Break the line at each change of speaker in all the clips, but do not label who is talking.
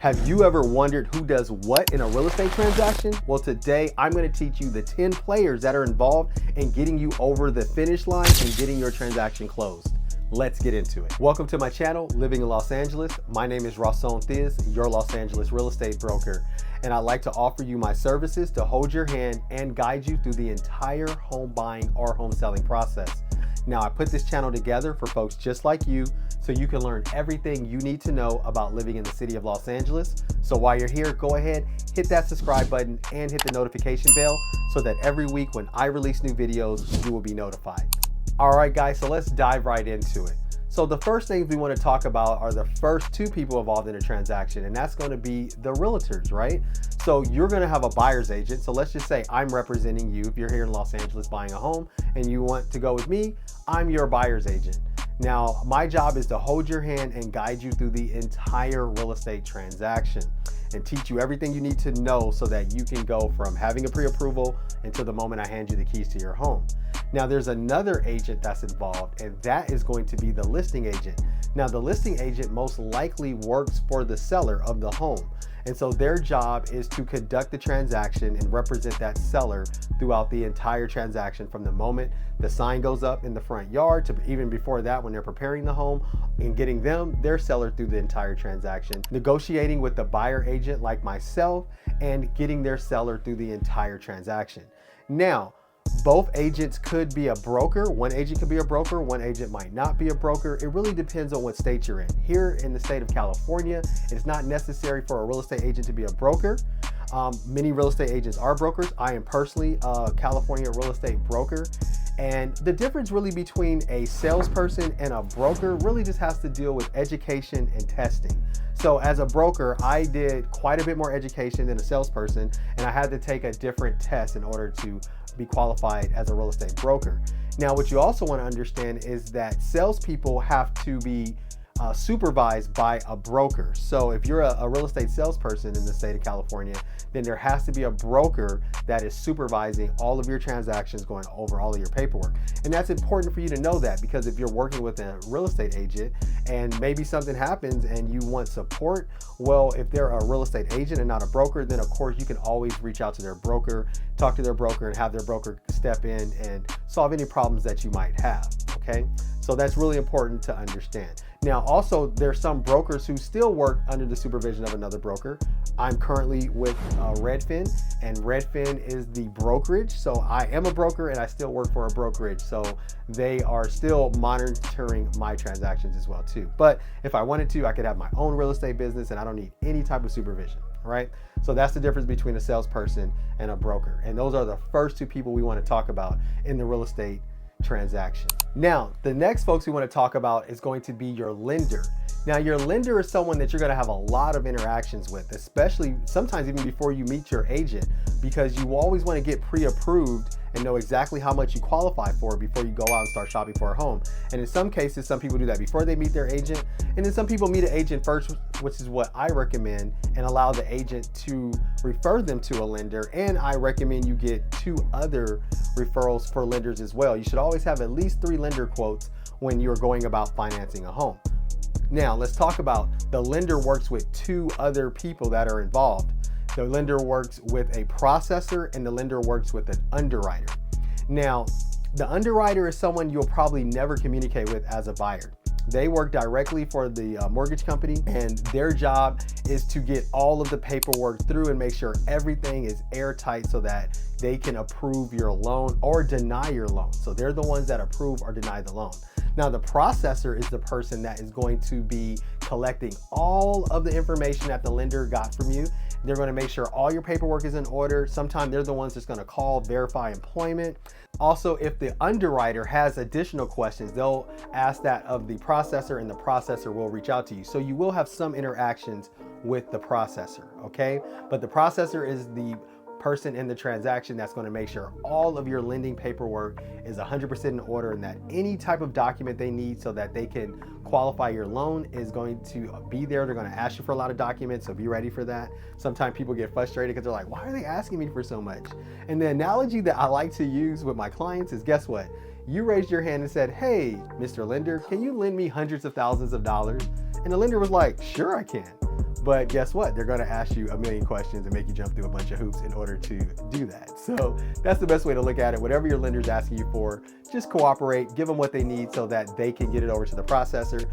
Have you ever wondered who does what in a real estate transaction? Well, today I'm going to teach you the 10 players that are involved in getting you over the finish line and getting your transaction closed. Let's get into it. Welcome to my channel, Living in Los Angeles. My name is Theus, your Los Angeles real estate broker, and I'd like to offer you my services to hold your hand and guide you through the entire home buying or home selling process. Now, I put this channel together for folks just like you so you can learn everything you need to know about living in the city of Los Angeles. So while you're here, go ahead, hit that subscribe button and hit the notification bell so that every week when I release new videos, you will be notified. All right, guys, so let's dive right into it. So the first things we want to talk about are the first two people involved in a transaction, and that's going to be the realtors, right? So you're going to have a buyer's agent. So let's just say I'm representing you. If you're here in Los Angeles buying a home and you want to go with me, I'm your buyer's agent. Now, my job is to hold your hand and guide you through the entire real estate transaction and teach you everything you need to know so that you can go from having a pre-approval until the moment I hand you the keys to your home. Now, there's another agent that's involved, and that is going to be the listing agent. Now, the listing agent most likely works for the seller of the home. And so their job is to conduct the transaction and represent that seller throughout the entire transaction from the moment the sign goes up in the front yard to even before that when they're preparing the home and getting their seller through the entire transaction, negotiating with the buyer agent like myself and getting their seller through the entire transaction. Now, both agents could be a broker. One agent could be a broker, one agent might not be a broker. It really depends on what state you're in. Here in the state of California, it's not necessary for a real estate agent to be a broker. Many real estate agents are brokers. I am personally a California real estate broker. And the difference really between a salesperson and a broker really just has to deal with education and testing. So as a broker, I did quite a bit more education than a salesperson, and I had to take a different test in order to be qualified as a real estate broker. Now, what you also want to understand is that salespeople have to be supervised by a broker. So if you're a real estate salesperson in the state of California, then there has to be a broker that is supervising all of your transactions, going over all of your paperwork. And that's important for you to know that, because if you're working with a real estate agent and maybe something happens and you want support, well, if they're a real estate agent and not a broker, then of course you can always reach out to their broker, talk to their broker, and have their broker step in and solve any problems that you might have, okay? So that's really important to understand. Now, also, there's some brokers who still work under the supervision of another broker. I'm currently with Redfin, and Redfin is the brokerage. So I am a broker and I still work for a brokerage. So they are still monitoring my transactions as well too. But if I wanted to, I could have my own real estate business and I don't need any type of supervision, right? So that's the difference between a salesperson and a broker. And those are the first two people we want to talk about in the real estate transaction. Now, the next folks we want to talk about is going to be your lender. Now, your lender is someone that you're going to have a lot of interactions with, especially sometimes even before you meet your agent, because you always want to get pre-approved and know exactly how much you qualify for before you go out and start shopping for a home. And in some cases, some people do that before they meet their agent. And then some people meet an agent first, which is what I recommend, and allow the agent to refer them to a lender. And I recommend you get 2 other referrals for lenders as well. You should always have at least 3 lender quotes when you're going about financing a home. Now, let's talk about the lender works with 2 other people that are involved. The lender works with a processor and the lender works with an underwriter. Now, the underwriter is someone you'll probably never communicate with as a buyer. They work directly for the mortgage company, and their job is to get all of the paperwork through and make sure everything is airtight so that they can approve your loan or deny your loan. So they're the ones that approve or deny the loan. Now, the processor is the person that is going to be collecting all of the information that the lender got from you. They're going to make sure all your paperwork is in order. Sometimes they're the ones that's going to call, verify employment. Also, if the underwriter has additional questions, they'll ask that of the processor and the processor will reach out to you. So you will have some interactions with the processor, okay? But the processor is the person in the transaction that's going to make sure all of your lending paperwork is 100% in order and that any type of document they need so that they can qualify your loan is going to be there. They're going to ask you for a lot of documents, so be ready for that. Sometimes people get frustrated because they're like, why are they asking me for so much? And the analogy that I like to use with my clients is, guess what? You raised your hand and said, hey, Mr. Lender, can you lend me hundreds of thousands of dollars? And the lender was like, sure I can. But guess what? They're going to ask you a million questions and make you jump through a bunch of hoops in order to do that. So that's the best way to look at it. Whatever your lender's asking you for, just cooperate, give them what they need so that they can get it over to the processor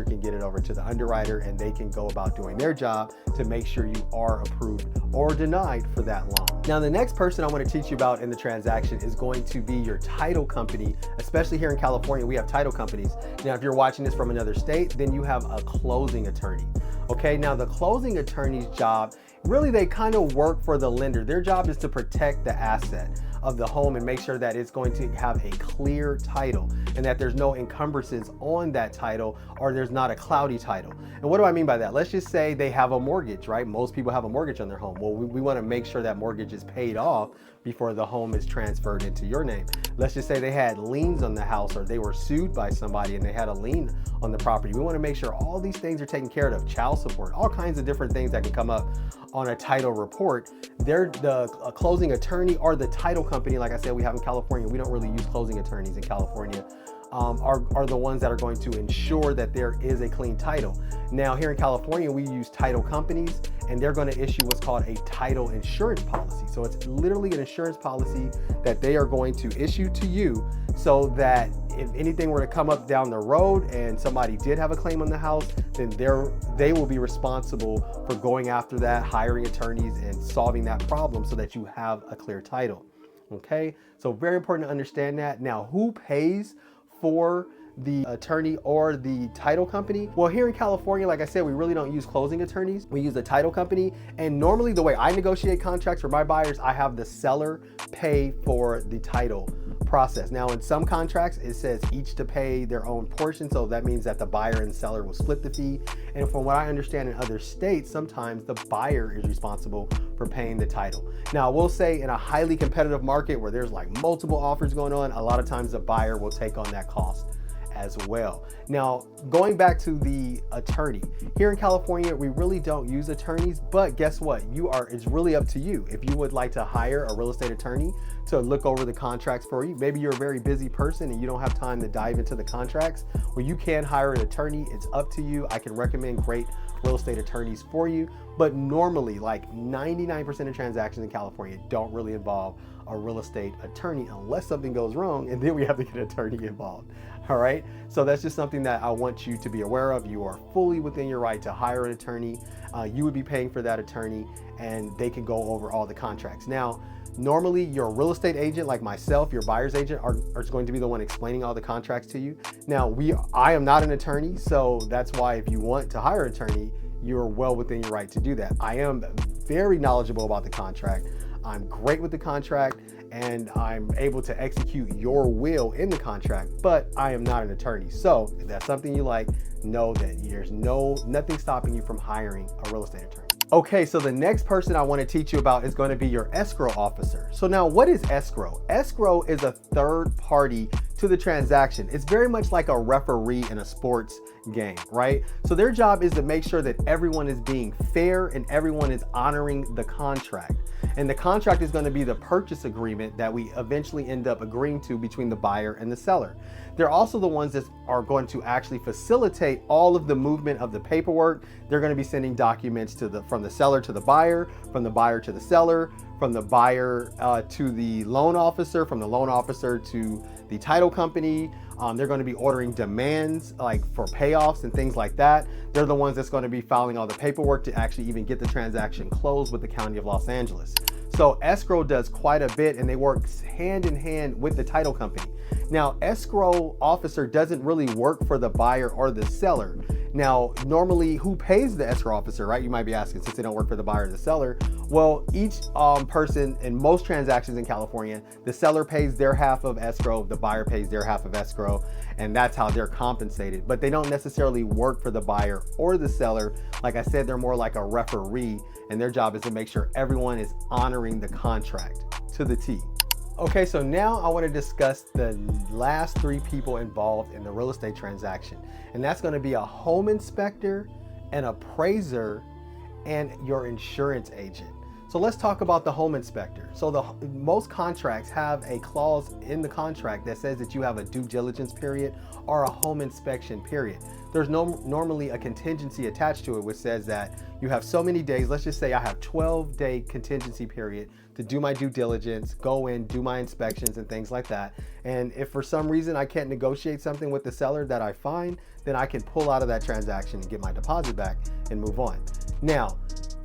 can get it over to the underwriter, and they can go about doing their job to make sure you are approved or denied for that loan. Now, the next person I want to teach you about in the transaction is going to be your title company. Especially here in California, we have title companies. Now, if you're watching this from another state, then you have a closing attorney. Okay, now the closing attorney's job, really they kind of work for the lender. Their job is to protect the asset of the home and make sure that it's going to have a clear title and that there's no encumbrances on that title, or there's not a cloudy title. And what do I mean by that? Let's just say they have a mortgage, right? Most people have a mortgage on their home. Well, we want to make sure that mortgage is paid off before the home is transferred into your name. Let's just say they had liens on the house, or they were sued by somebody and they had a lien on the property. We want to make sure all these things are taken care of, child support, all kinds of different things that can come up on a title report. They're the closing attorney or the title company. Like I said, we have in California, we don't really use closing attorneys in California. Are the ones that are going to ensure that there is a clean title. Now, here in California, we use title companies, and they're going to issue what's called a title insurance policy. So it's literally an insurance policy that they are going to issue to you, so that if anything were to come up down the road and somebody did have a claim on the house, then they will be responsible for going after that, hiring attorneys and solving that problem so that you have a clear title. Okay, so very important to understand that. Now, who pays for the attorney or the title company? Well, here in California, like I said, we really don't use closing attorneys. We use the title company. And normally the way I negotiate contracts for my buyers, I have the seller pay for the title process. Now, in some contracts, it says each to pay their own portion. So that means that the buyer and seller will split the fee. And from what I understand in other states, sometimes the buyer is responsible for paying the title. Now, I will say in a highly competitive market where there's like multiple offers going on, a lot of times the buyer will take on that cost as well. Now, going back to the attorney, here in California, we really don't use attorneys, but guess what? It's really up to you. If you would like to hire a real estate attorney to look over the contracts for you, maybe you're a very busy person and you don't have time to dive into the contracts, well, you can hire an attorney. It's up to you. I can recommend great real estate attorneys for you, but normally like 99% of transactions in California don't really involve a real estate attorney unless something goes wrong, and then we have to get an attorney involved. All right, so that's just something that I want you to be aware of. You are fully within your right to hire an attorney. You would be paying for that attorney, and they can go over all the contracts. Now, normally your real estate agent, like myself, your buyer's agent, are going to be the one explaining all the contracts to you. Now, I am not an attorney, so that's why if you want to hire an attorney, you're well within your right to do that. I am very knowledgeable about the contract. I'm great with the contract, and I'm able to execute your will in the contract, but I am not an attorney. So if that's something you like, know that there's nothing stopping you from hiring a real estate attorney. Okay, so the next person I want to teach you about is going to be your escrow officer. So now, what is escrow? Escrow is a third party to the transaction. It's very much like a referee in a sports game, right? So their job is to make sure that everyone is being fair and everyone is honoring the contract. And the contract is going to be the purchase agreement that we eventually end up agreeing to between the buyer and the seller. They're also the ones that are going to actually facilitate all of the movement of the paperwork. They're going to be sending documents from the seller to the buyer, from the buyer to the seller, from the buyer to the loan officer, from the loan officer to the title company. They're going to be ordering demands like for payoffs and things like that. They're the ones that's going to be filing all the paperwork to actually even get the transaction closed with the County of Los Angeles. So escrow does quite a bit, and they work hand in hand with the title company. Now, escrow officer doesn't really work for the buyer or the seller. Now, normally, who pays the escrow officer, right? You might be asking, since they don't work for the buyer or the seller. Well, each person in most transactions in California, the seller pays their half of escrow, the buyer pays their half of escrow, and that's how they're compensated. But they don't necessarily work for the buyer or the seller. Like I said, they're more like a referee, and their job is to make sure everyone is honoring the contract to the T. Okay, so now I want to discuss the last three people involved in the real estate transaction. And that's going to be a home inspector, an appraiser, and your insurance agent. So So let's talk about the home inspector. So most contracts have a clause in the contract that says that you have a due diligence period or a home inspection period. There's normally a contingency attached to it, which says that you have so many days. Let's just say I have 12-day contingency period to do my due diligence, go in, do my inspections and things like that. And if for some reason I can't negotiate something with the seller that I find, then I can pull out of that transaction and get my deposit back and move on. Now,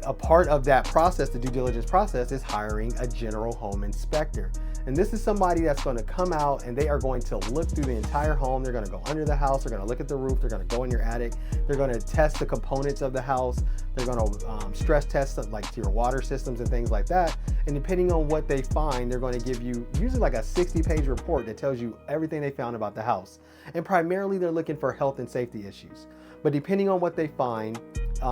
a part of that process, the due diligence process, is hiring a general home inspector. And this is somebody that's going to come out and they are going to look through the entire home. They're going to go under the house. They're going to look at the roof. They're going to go in your attic. They're going to test the components of the house. They're going to stress test like your water systems and things like that. And depending on what they find, they're going to give you usually like a 60-page report that tells you everything they found about the house. And primarily they're looking for health and safety issues. But depending on what they find,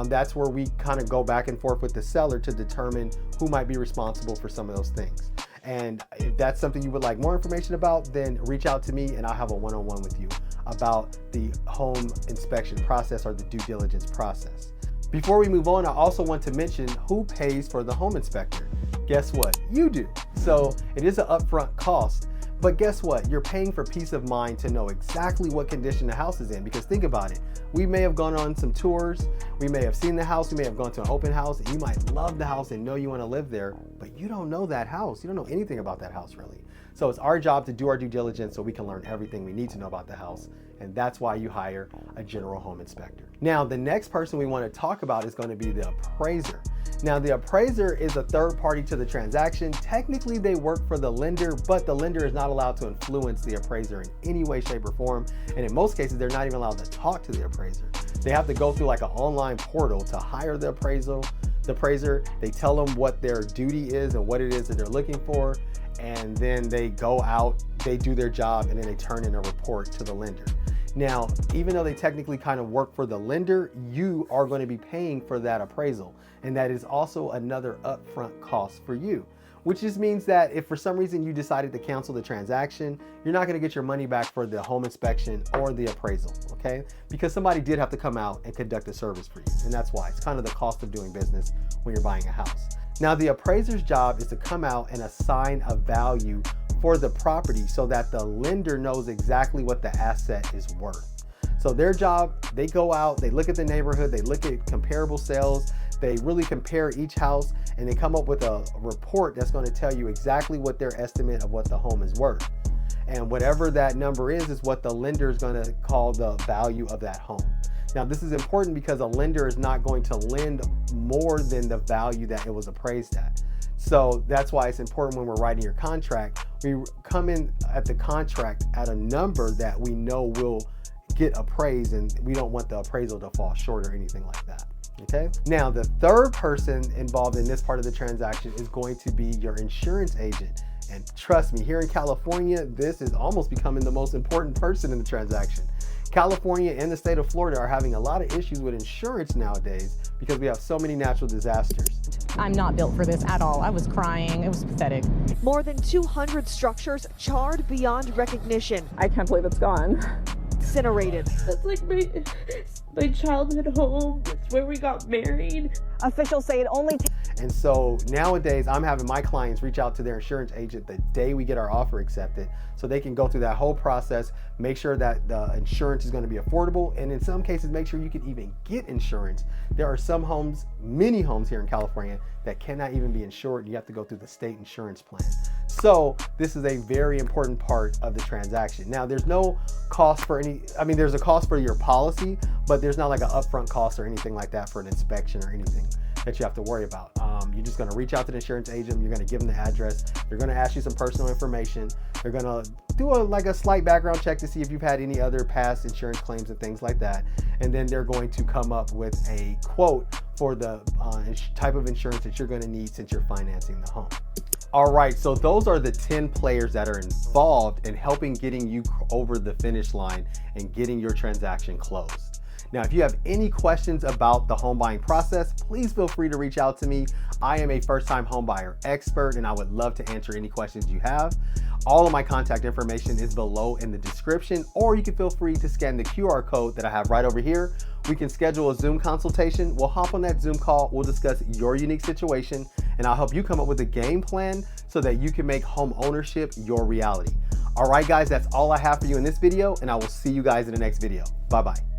that's where we kind of go back and forth with the seller to determine who might be responsible for some of those things. And if that's something you would like more information about, then reach out to me and I'll have a one-on-one with you about the home inspection process or the due diligence process. Before we move on, I also want to mention who pays for the home inspector. Guess what? You do. So it is an upfront cost. But guess what? You're paying for peace of mind to know exactly what condition the house is in. Because think about it. We may have gone on some tours. We may have seen the house. We may have gone to an open house. And you might love the house and know you want to live there. But you don't know that house. You don't know anything about that house really. So it's our job to do our due diligence so we can learn everything we need to know about the house. And that's why you hire a general home inspector. Now, the next person we want to talk about is going to be the appraiser. Now, the appraiser is a third party to the transaction. Technically, they work for the lender, but the lender is not allowed to influence the appraiser in any way, shape, or form. And in most cases, they're not even allowed to talk to the appraiser. They have to go through like an online portal to hire the appraiser. They tell them what their duty is and what it is that they're looking for. And then they go out, they do their job, and then they turn in a report to the lender. Now, even though they technically kind of work for the lender, you are going to be paying for that appraisal. And that is also another upfront cost for you, which just means that if for some reason you decided to cancel the transaction, you're not going to get your money back for the home inspection or the appraisal, okay? Because somebody did have to come out and conduct a service for you. And that's why it's kind of the cost of doing business when you're buying a house. Now, the appraiser's job is to come out and assign a value for the property so that the lender knows exactly what the asset is worth. So their job, they go out, they look at the neighborhood, they look at comparable sales, they really compare each house, and they come up with a report that's going to tell you exactly what their estimate of what the home is worth. And whatever that number is what the lender is going to call the value of that home. Now, this is important because a lender is not going to lend more than the value that it was appraised at. So that's why it's important when we're writing your contract, we come in at the contract at a number that we know will get appraised, and we don't want the appraisal to fall short or anything like that. Okay. Now, the third person involved in this part of the transaction is going to be your insurance agent. And trust me, here in California, this is almost becoming the most important person in the transaction. California and the state of Florida are having a lot of issues with insurance nowadays because we have so many natural disasters.
I'm not built for this at all. I was crying. It was pathetic.
More than 200 structures charred beyond recognition.
I can't believe it's gone.
Incinerated.
That's like my childhood home. It's where we got married.
Officials say it only
And so nowadays I'm having my clients reach out to their insurance agent the day we get our offer accepted so they can go through that whole process, make sure that the insurance is going to be affordable, and in some cases make sure you can even get insurance. There are some homes, many homes here in California, that cannot even be insured, and you have to go through the state insurance plan. So this is a very important part of the transaction. Now, there's no cost for there's a cost for your policy, but there's not like an upfront cost or anything like that for an inspection or anything that you have to worry about. You're just going to reach out to the insurance agent. You're going to give them the address. They're going to ask you some personal information. They're going to do a slight background check to see if you've had any other past insurance claims and things like that. And then they're going to come up with a quote for the type of insurance that you're going to need since you're financing the home. All right, so those are the 10 players that are involved in helping getting you over the finish line and getting your transaction closed. Now, if you have any questions about the home buying process, please feel free to reach out to me. I am a first-time home buyer expert, and I would love to answer any questions you have. All of my contact information is below in the description, or you can feel free to scan the QR code that I have right over here. We can schedule a Zoom consultation. We'll hop on that Zoom call. We'll discuss your unique situation, and I'll help you come up with a game plan so that you can make home ownership your reality. All right, guys, that's all I have for you in this video, and I will see you guys in the next video. Bye-bye.